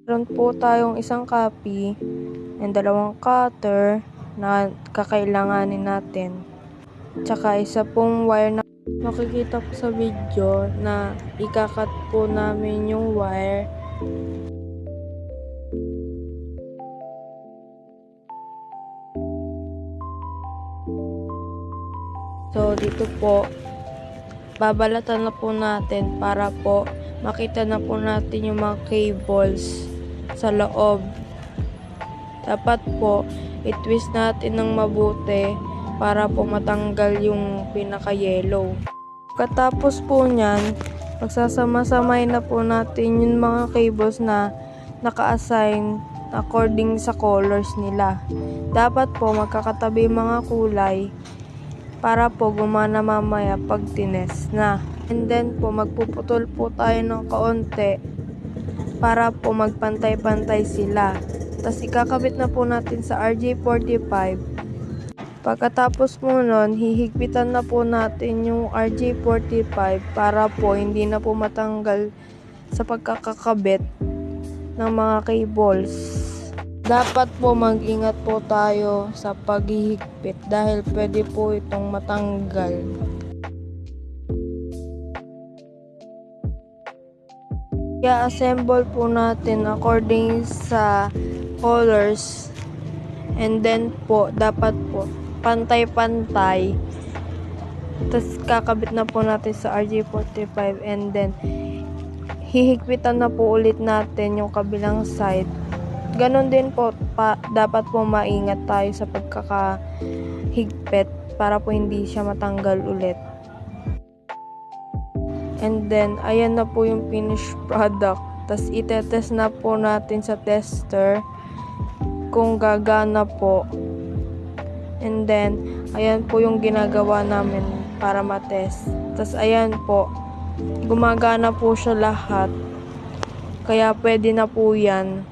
Meron po tayong isang copy and dalawang cutter na kakailanganin natin. Tsaka isa pong wire na makikita po sa video na ikakat po namin yung wire. So dito po, babalatan na po natin para po makita na po natin yung mga cables sa loob. Dapat po i-twist natin ng mabuti para po matanggal yung pinaka-yellow. Katapos po nyan, magsasama-samay na po natin yung mga cables na naka-assign according sa colors nila. Dapat po magkakatabi mga kulay para po gumana mamaya pag tines na. And then po magpuputol po tayo ng kaunti para po magpantay-pantay sila. Tapos ikakabit na po natin sa RJ45. Pagkatapos po nun, hihigpitan na po natin yung RJ45 para po hindi na po matanggal sa pagkakakabit ng mga cables. Dapat po mag-ingat po tayo sa paghihigpit dahil pwede po itong matanggal. I-assemble po natin according sa colors and then po dapat po pantay-pantay. Tapos kakabit na po natin sa RJ45 and then hihigpitan na po ulit natin yung kabilang side. Ganon din po, dapat po maingat tayo sa pagkakahigpit para po hindi siya matanggal ulit. And then, ayan na po yung finished product. Tapos itetest na po natin sa tester kung gagana po. And then, ayan po yung ginagawa namin para matest. Tapos ayan po, gumagana po siya lahat. Kaya pwede na po yan.